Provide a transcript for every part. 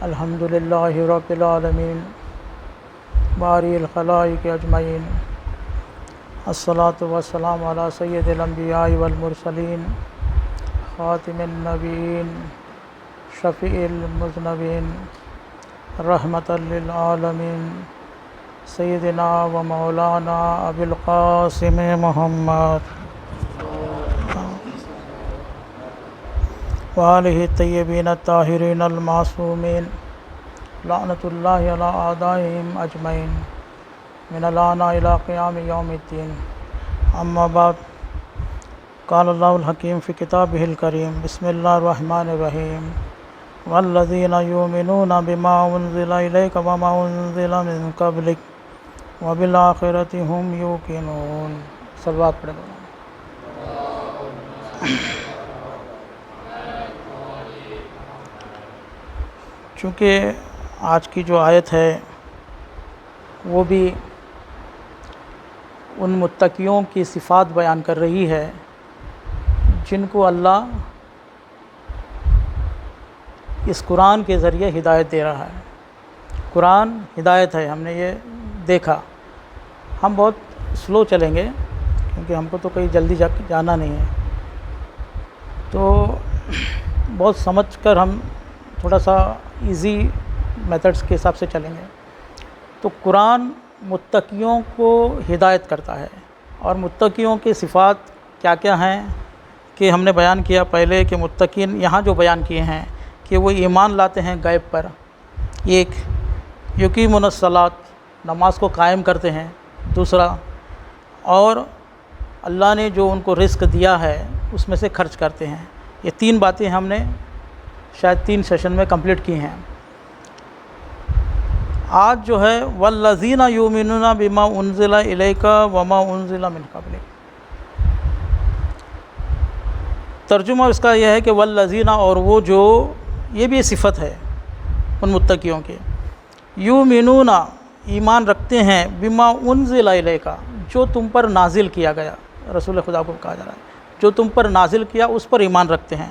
الحمد للہ رب العالمین باری الخلائق اجمعین الصلاۃ والسلام علی سید الانبیاء والمرسلین خاتم النبیین شفیع المذنبین رحمۃ للعالمین سیدنا و مولانا ابی القاسم محمد وآلہ الطیبین الطاہرین المعصومین لعنۃ اللہ علی اعدائہم اجمعین من الآن الی قیام یوم الدین اما بعد قال اللہ الحکیم فی کتابہ الکریم بسم اللہ الرحمن الرحیم والذین یؤمنون بما انزل الیک وما انزل من قبلک وبالآخرۃ ھم یوقنون۔ صلوات پڑھیں۔ چونکہ آج کی جو آیت ہے وہ بھی ان متقیوں کی صفات بیان کر رہی ہے جن کو اللہ اس قرآن کے ذریعے ہدایت دے رہا ہے۔ قرآن ہدایت ہے، ہم نے یہ دیکھا۔ ہم بہت سلو چلیں گے کیونکہ ہم کو تو کہیں جلدی جانا نہیں ہے، تو بہت سمجھ کر ہم تھوڑا سا ایزی میتھڈس کے حساب سے چلیں گے۔ تو قرآن متقیوں کو ہدایت کرتا ہے، اور متقیوں کی صفات کیا کیا ہیں کہ ہم نے بیان کیا پہلے کہ متقین یہاں جو بیان کیے ہیں کہ وہ ایمان لاتے ہیں غیب پر، ایک یقیمون الصلاۃ نماز کو قائم کرتے ہیں، دوسرا اور اللہ نے جو ان کو رزق دیا ہے اس میں سے خرچ کرتے ہیں۔ یہ تین باتیں ہم نے شاید 3 سیشن میں کمپلیٹ کی ہیں۔ آج جو ہے والذین یؤمنون بما انزل الیک وما انزل من قبلک، ترجمہ اس کا یہ ہے کہ والذین، اور وہ جو، یہ بھی صفت ہے ان متقیوں کے، یؤمنون ایمان رکھتے ہیں، بما انزل الیک جو تم پر نازل کیا گیا، رسول خدا کو کہا جا رہا ہے جو تم پر نازل کیا اس پر ایمان رکھتے ہیں،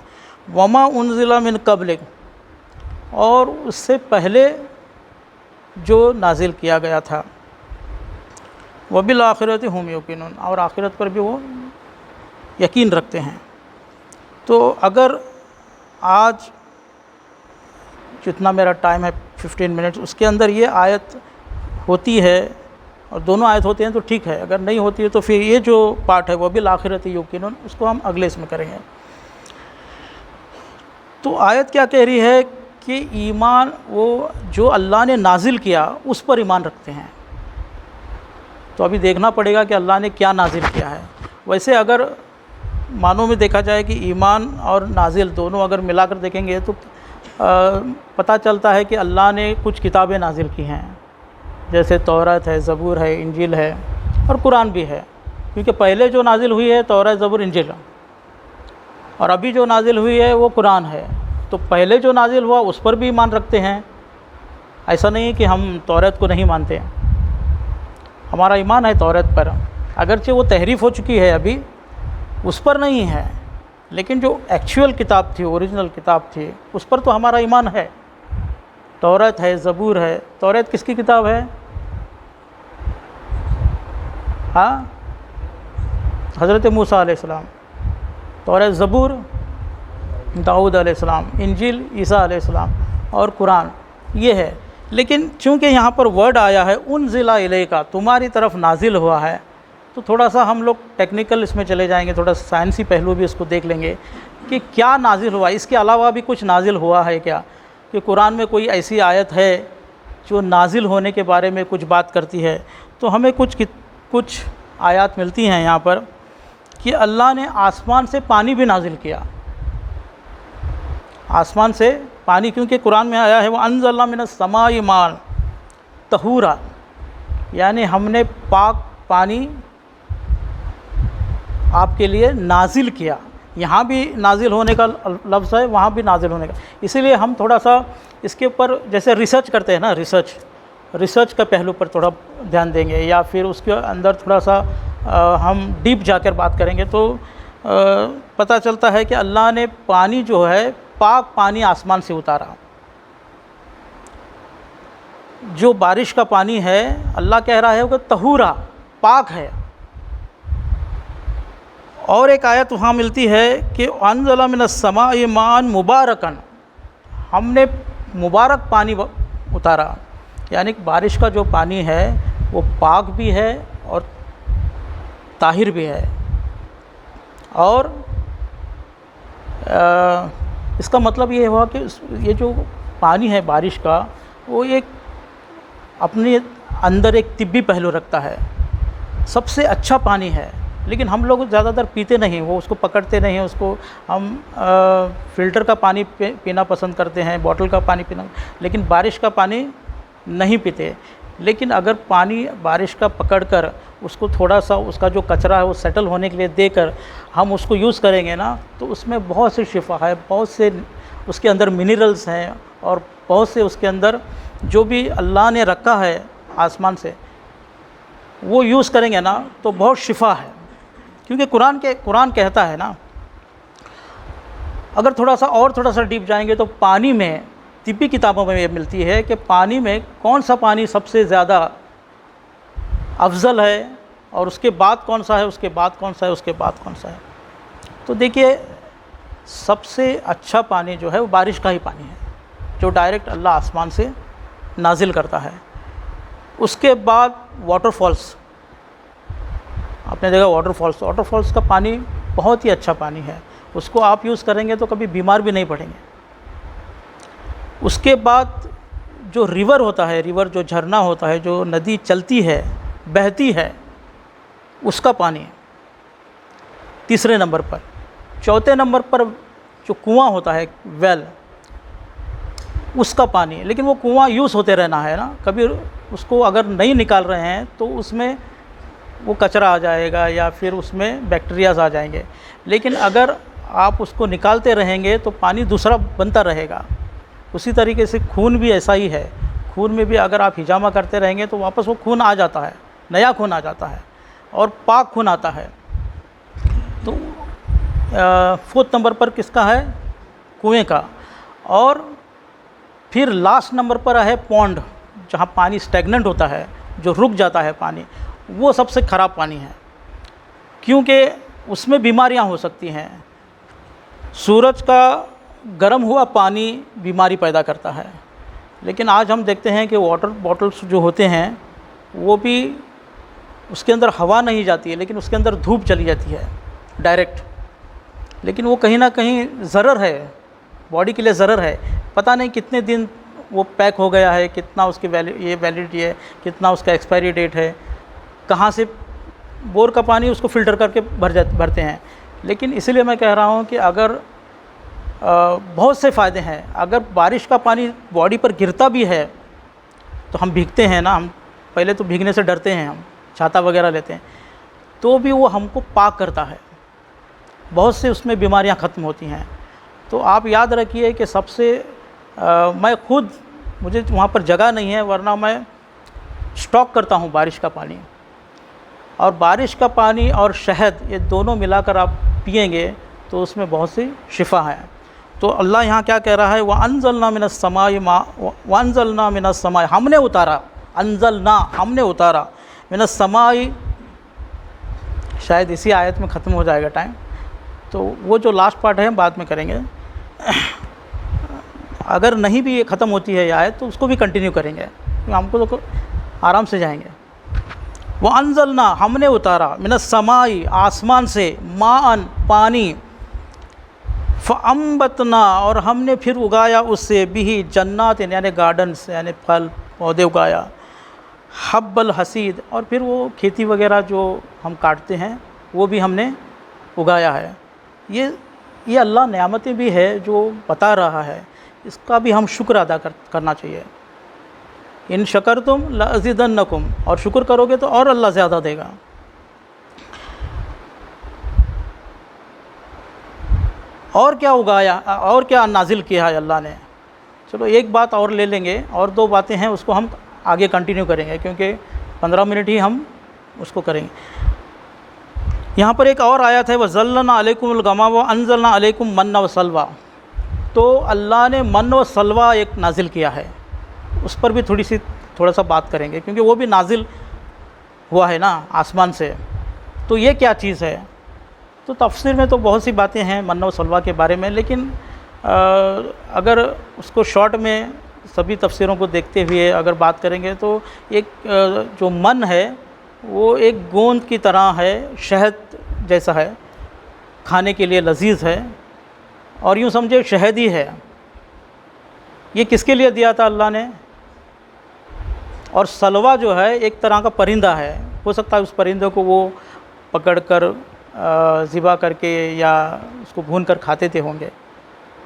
وما انزل من قبلک اور اس سے پہلے جو نازل کیا گیا تھا، وبالآخرۃ ھم یوقنون اور آخرت پر بھی وہ یقین رکھتے ہیں۔ تو اگر آج جتنا میرا ٹائم ہے 15 منٹ، اس کے اندر یہ آیت ہوتی ہے اور دونوں آیت ہوتے ہیں تو ٹھیک ہے، اگر نہیں ہوتی ہے تو پھر یہ جو پارٹ ہے وبالآخرۃ یوقنون اس کو ہم اگلے اس میں کریں گے۔ تو آیت کیا کہہ رہی ہے کہ ایمان وہ جو اللہ نے نازل کیا اس پر ایمان رکھتے ہیں۔ تو ابھی دیکھنا پڑے گا کہ اللہ نے کیا نازل کیا ہے۔ ویسے اگر معنوں میں دیکھا جائے کہ ایمان اور نازل دونوں اگر ملا کر دیکھیں گے تو پتہ چلتا ہے کہ اللہ نے کچھ کتابیں نازل کی ہیں، جیسے توراۃ ہے، زبور ہے، انجیل ہے اور قرآن بھی ہے، کیونکہ پہلے جو نازل ہوئی ہے توراۃ، زبور، انجیل، اور ابھی جو نازل ہوئی ہے وہ قرآن ہے۔ تو پہلے جو نازل ہوا اس پر بھی ایمان رکھتے ہیں، ایسا نہیں کہ ہم توراۃ کو نہیں مانتے، ہمارا ایمان ہے توراۃ پر، اگرچہ وہ تحریف ہو چکی ہے ابھی اس پر نہیں ہے، لیکن جو ایکچوئل کتاب تھی، اوریجنل کتاب تھی، اس پر تو ہمارا ایمان ہے۔ توراۃ ہے، زبور ہے۔ توراۃ کس کی کتاب ہے؟ ہاں، حضرت موسیٰ علیہ السلام۔ توراۃ، زبور داؤد علیہ السلام، انجیل عیسیٰ علیہ السلام، اور قرآن یہ ہے۔ لیکن چونکہ یہاں پر ورڈ آیا ہے انزل الیک، تمہاری طرف نازل ہوا ہے، تو تھوڑا سا ہم لوگ ٹیکنیکل اس میں چلے جائیں گے، تھوڑا سائنسی پہلو بھی اس کو دیکھ لیں گے کہ کیا نازل ہوا، اس کے علاوہ بھی کچھ نازل ہوا ہے کیا، کہ قرآن میں کوئی ایسی آیت ہے جو نازل ہونے کے بارے میں کچھ بات کرتی ہے۔ تو ہمیں کچھ آیات ملتی ہیں یہاں پر کہ اللہ نے آسمان سے پانی بھی نازل کیا، آسمان سے پانی، کیونکہ قرآن میں آیا ہے وَأَنزَلْنَا مِنَ السَّمَاءِ مَاءً طَهُورًا، یعنی ہم نے پاک پانی آپ کے لیے نازل کیا۔ یہاں بھی نازل ہونے کا لفظ ہے، وہاں بھی نازل ہونے کا، اسی لیے ہم تھوڑا سا اس کے اوپر جیسے ریسرچ کرتے ہیں نا، ریسرچ کا پہلو پر تھوڑا دھیان دیں گے، یا پھر اس کے اندر تھوڑا سا ہم ڈیپ جا کر بات کریں گے، تو پتہ چلتا ہے کہ اللہ نے پانی جو ہے پاک پانی آسمان سے اتارا، جو بارش کا پانی ہے اللہ کہہ رہا ہے کہ طہورا، پاک ہے۔ اور ایک آیت وہاں ملتی ہے کہ انزل من السماء ماء مبارکا، ہم نے مبارک پانی اتارا، یعنی کہ بارش کا جو پانی ہے وہ پاک بھی ہے اور طاہر بھی ہے۔ اور اس کا مطلب یہ ہوا کہ یہ جو پانی ہے بارش کا وہ ایک اپنے اندر ایک طبی پہلو رکھتا ہے، سب سے اچھا پانی ہے، لیکن ہم لوگ زیادہ تر پیتے نہیں، وہ اس کو پکڑتے نہیں، اس کو ہم فلٹر کا پانی پینا پسند کرتے ہیں، بوٹل کا پانی پینا، لیکن بارش کا پانی نہیں پیتے۔ لیکن اگر پانی بارش کا پکڑ کر اس کو تھوڑا سا اس کا جو کچرا ہے وہ سیٹل ہونے کے لیے دے کر ہم اس کو یوز کریں گے نا، تو اس میں بہت سی شفا ہے، بہت سے اس کے اندر منرلز ہیں، اور بہت سے اس کے اندر جو بھی اللہ نے رکھا ہے آسمان سے وہ یوز کریں گے نا تو بہت شفا ہے۔ کیونکہ قرآن کہتا ہے نا، اگر تھوڑا سا ڈیپ جائیں گے تو پانی میں، طبی کتابوں میں یہ ملتی ہے کہ پانی میں کون سا پانی سب سے زیادہ افضل ہے، اور اس کے بعد کون سا ہے، اس کے بعد کون سا ہے، اس کے بعد کون سا ہے۔ تو دیکھیے سب سے اچھا پانی جو ہے وہ بارش کا ہی پانی ہے، جو ڈائریکٹ اللہ آسمان سے نازل کرتا ہے۔ اس کے بعد واٹر فالس، آپ نے دیکھا واٹر فالس کا پانی بہت ہی اچھا پانی ہے، اس کو آپ یوز کریں گے تو کبھی بیمار بھی نہیں پڑیں گے۔ اس کے بعد جو ریور ہوتا ہے، ریور جو جھرنا ہوتا ہے، جو ندی چلتی ہے، بہتی ہے، اس کا پانی تیسرے نمبر پر۔ چوتھے نمبر پر جو کنواں ہوتا ہے، ویل، اس کا پانی، لیکن وہ کنواں یوز ہوتے رہنا ہے نا، کبھی اس کو اگر نہیں نکال رہے ہیں تو اس میں وہ کچرا آ جائے گا یا پھر اس میں بیکٹیریاز آ جائیں گے، لیکن اگر آپ اس کو نکالتے رہیں گے تو پانی دوسرا بنتا رہے گا۔ اسی طریقے سے خون بھی ایسا ہی ہے، خون میں بھی اگر آپ ہجامہ کرتے رہیں گے تو واپس وہ خون آ جاتا ہے، نیا خون آ جاتا ہے اور پاک خون آتا ہے۔ تو فورتھ نمبر پر کس کا ہے؟ کنویں کا۔ اور پھر لاسٹ نمبر پر ہے پونڈ، جہاں پانی اسٹیگننٹ ہوتا ہے، جو رک جاتا ہے پانی، وہ سب سے خراب پانی ہے، کیونکہ اس میں بیماریاں ہو سکتی ہیں۔ سورج کا گرم ہوا پانی بیماری پیدا کرتا ہے، لیکن آج ہم دیکھتے ہیں کہ واٹر باٹلس جو ہوتے ہیں وہ بھی اس کے اندر ہوا نہیں جاتی ہے، لیکن اس کے اندر دھوپ چلی جاتی ہے ڈائریکٹ، لیکن وہ کہیں نہ کہیں ضرر ہے، باڈی کے لیے ضرر ہے۔ پتہ نہیں کتنے دن وہ پیک ہو گیا ہے، کتنا اس کی ویلیڈیٹی ہے، کتنا اس کا ایکسپائری ڈیٹ ہے، کہاں سے بور کا پانی اس کو فلٹر کر کے بھرتے ہیں۔ لیکن اسی لیے میں کہہ رہا ہوں کہ اگر بہت سے فائدے ہیں، اگر بارش کا پانی باڈی پر گرتا بھی ہے تو ہم بھیگتے ہیں نا، ہم پہلے تو بھیگنے سے ڈرتے ہیں، ہم چھاتا وغیرہ لیتے ہیں، تو بھی وہ ہم کو پاک کرتا ہے، بہت سے اس میں بیماریاں ختم ہوتی ہیں۔ تو آپ یاد رکھیے کہ سب سے میں خود، مجھے وہاں پر جگہ نہیں ہے، ورنہ میں اسٹاک کرتا ہوں بارش کا پانی، اور بارش کا پانی اور شہد یہ دونوں ملا کر آپ پئیں گے تو اس میں بہت سی شفا ہے۔ تو اللہ یہاں کیا کہہ رہا ہے؟ وَأَنزَلْنَا مِنَ السَّمَاءِ مَاءً وَأَنزَلْنَا مِنَ السَّمَاءِ، ہم نے اتارا، انزلنا ہم نے اتارا، من السماء، شاید اسی آیت میں ختم ہو جائے گا ٹائم، تو وہ جو لاسٹ پارٹ ہے بعد میں کریں گے، اگر نہیں بھی یہ ختم ہوتی ہے یہ آیت تو اس کو بھی کنٹینیو کریں گے، ہم کو تو آرام سے جائیں گے۔ وَأَنزَلْنَا، ہم نے اتارا، من السماء، آسمان سے، ماءً، پانی، فَأَنبَتْنَا، اور ہم نے پھر اگایا اس سے، بھی جنات، یعنی گارڈنس، یعنی پھل پودے اگایا، حب الحصید، اور پھر وہ کھیتی وغیرہ جو ہم کاٹتے ہیں وہ بھی ہم نے اگایا ہے۔ یہ اللہ نعمتیں بھی ہے جو بتا رہا ہے، اس کا بھی ہم شکر ادا کرنا چاہیے۔ ان شکرتم لازیدنکم، اور شکر کرو گے تو اور اللہ زیادہ دے گا۔ اور کیا اگایا، اور کیا نازل کیا ہے اللہ نے؟ چلو ایک بات اور لے لیں گے، اور دو باتیں ہیں اس کو ہم آگے کنٹینیو کریں گے، کیونکہ 15 منٹ ہی ہم اس کو کریں گے۔ یہاں پر ایک اور آیت ہے، وَظَلَّلْنَا عَلَيْكُمُ الْغَمَامَ وَأَنزَلْنَا عَلَيْكُم مَّنَّ وَسَلْوَىٰ، تو اللہ نے من و سلوہ ایک نازل کیا ہے، اس پر بھی تھوڑی سی تھوڑا سا بات کریں گے، کیونکہ وہ بھی نازل ہوا ہے نا آسمان سے، تو یہ کیا چیز ہے؟ تو تفسیر میں تو بہت سی باتیں ہیں من و سلویٰ کے بارے میں، لیکن اگر اس کو شارٹ میں سبھی تفسیروں کو دیکھتے ہوئے اگر بات کریں گے تو ایک جو من ہے وہ ایک گوند کی طرح ہے، شہد جیسا ہے، کھانے کے لیے لذیذ ہے، اور یوں سمجھے شہد ہی ہے۔ یہ کس کے لیے دیا تھا اللہ نے؟ اور سلویٰ جو ہے ایک طرح کا پرندہ ہے، ہو سکتا ہے اس پرندے کو وہ پکڑ کر ذبح کر کے یا اس کو بھون کر کھاتے تھے ہوں گے،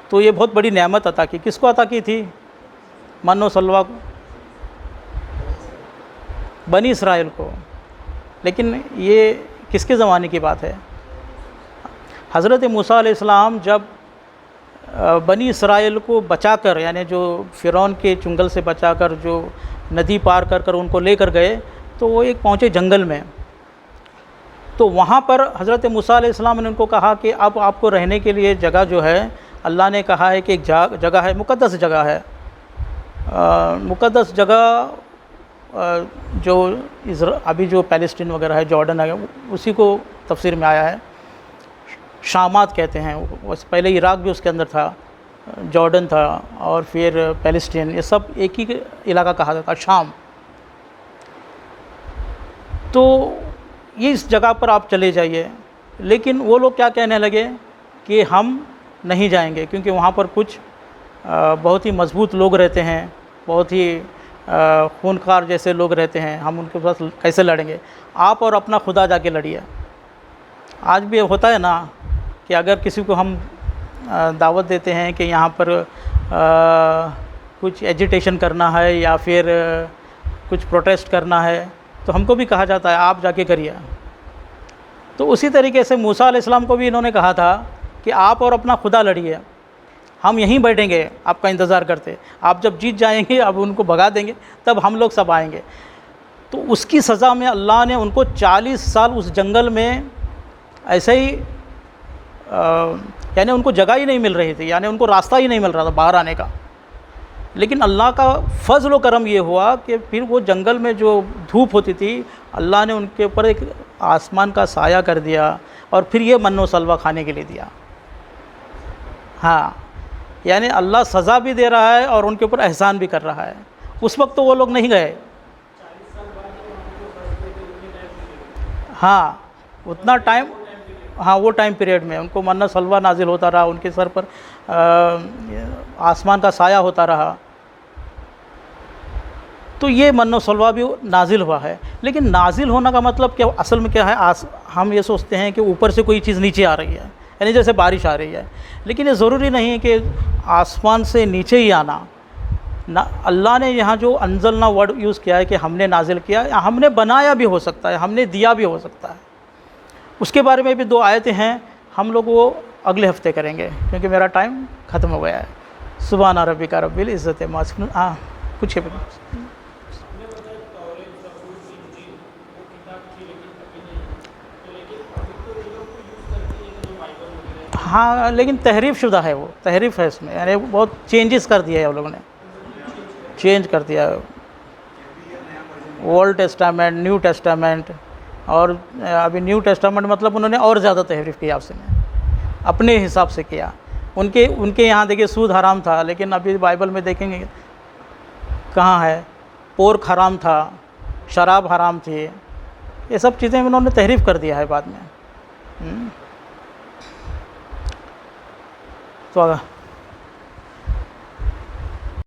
تو یہ بہت بڑی نعمت عطا کی۔ کس کو عطا کی تھی من و سلویٰ کو؟ بنی اسرائیل کو۔ لیکن یہ کس کے زمانے کی بات ہے؟ حضرت موسیٰ علیہ السلام جب بنی اسرائیل کو بچا کر، یعنی جو فرعون کے چنگل سے بچا کر جو ندی پار کر کر ان کو لے کر گئے، تو وہ ایک پہنچے جنگل میں، تو وہاں پر حضرت موسیٰ علیہ السلام نے ان کو کہا کہ اب آپ کو رہنے کے لیے جگہ جو ہے اللہ نے کہا ہے کہ ایک جگہ ہے، مقدس جگہ ہے، مقدس جگہ جو ابھی جو پیلسٹین وغیرہ ہے، جارڈن ہے، اسی کو تفسیر میں آیا ہے، شامات کہتے ہیں، پہلے عراق بھی اس کے اندر تھا، جارڈن تھا، اور پھر پیلسٹین، یہ سب ایک ہی علاقہ کہا جاتا ہے، شام۔ تو یہ اس جگہ پر آپ چلے جائیے، لیکن وہ لوگ کیا کہنے لگے کہ ہم نہیں جائیں گے، کیونکہ وہاں پر کچھ بہت ہی مضبوط لوگ رہتے ہیں، بہت ہی خونخوار جیسے لوگ رہتے ہیں، ہم ان کے پاس کیسے لڑیں گے؟ آپ اور اپنا خدا جا کے لڑیے۔ آج بھی ہوتا ہے نا کہ اگر کسی کو ہم دعوت دیتے ہیں کہ یہاں پر کچھ ایجیٹیشن کرنا ہے یا پھر کچھ پروٹیسٹ کرنا ہے، تو ہم کو بھی کہا جاتا ہے آپ جا کے کریے۔ تو اسی طریقے سے موسیٰ علیہ السلام کو بھی انہوں نے کہا تھا کہ آپ اور اپنا خدا لڑیے، ہم یہیں بیٹھیں گے آپ کا انتظار کرتے، آپ جب جیت جائیں گے اب ان کو بھگا دیں گے تب ہم لوگ سب آئیں گے۔ تو اس کی سزا میں اللہ نے ان کو 40 سال اس جنگل میں ایسے ہی یعنی ان کو جگہ ہی نہیں مل رہی تھی، یعنی ان کو راستہ ہی نہیں مل رہا تھا باہر آنے کا، لیکن اللہ کا فضل و کرم یہ ہوا کہ پھر وہ جنگل میں جو دھوپ ہوتی تھی اللہ نے ان کے اوپر ایک آسمان کا سایہ کر دیا، اور پھر یہ من و سلویٰ کھانے کے لیے دیا۔ ہاں، یعنی اللہ سزا بھی دے رہا ہے اور ان کے اوپر احسان بھی کر رہا ہے۔ اس وقت تو وہ لوگ نہیں گئے، ہاں اتنا ٹائم، ہاں وہ ٹائم پیریڈ میں ان کو من و سلویٰ نازل ہوتا رہا، ان کے سر پر آسمان کا سایہ ہوتا رہا، تو یہ من و سلویٰ بھی نازل ہوا ہے۔ لیکن نازل ہونا کا مطلب کیا اصل میں کیا ہے؟ ہم یہ سوچتے ہیں کہ اوپر سے کوئی چیز نیچے آ رہی ہے، یعنی جیسے بارش آ رہی ہے، لیکن یہ ضروری نہیں ہے کہ آسمان سے نیچے ہی آنا۔ اللہ نے یہاں جو انزلنا ورڈ یوز کیا ہے کہ ہم نے نازل کیا، ہم نے بنایا بھی ہو سکتا ہے، ہم نے دیا بھی ہو سکتا ہے۔ اس کے بارے میں بھی 2 آیتیں ہیں، ہم لوگ وہ اگلے ہفتے کریں گے کیونکہ میرا ٹائم ختم ہو گیا ہے۔ سبحان ربک رب العزت عما یصفون۔ کچھ ہاں، لیکن تحریف شدہ ہے، وہ تحریف ہے اس میں، یعنی بہت چینجز کر دیا ہے وہ لوگوں نے، چینج کر دیا ہے اولڈ ٹیسٹامنٹ، نیو ٹیسٹامنٹ، اور ابھی نیو ٹیسٹامنٹ مطلب انہوں نے اور زیادہ تحریف کیا اس میں، اپنے حساب سے کیا۔ ان کے یہاں دیکھیے سود حرام تھا، لیکن ابھی بائبل میں دیکھیں گے کہاں ہے، پورک حرام تھا، شراب حرام تھی، یہ سب چیزیں انہوں نے تحریف کر دیا ہے بعد میں۔ تو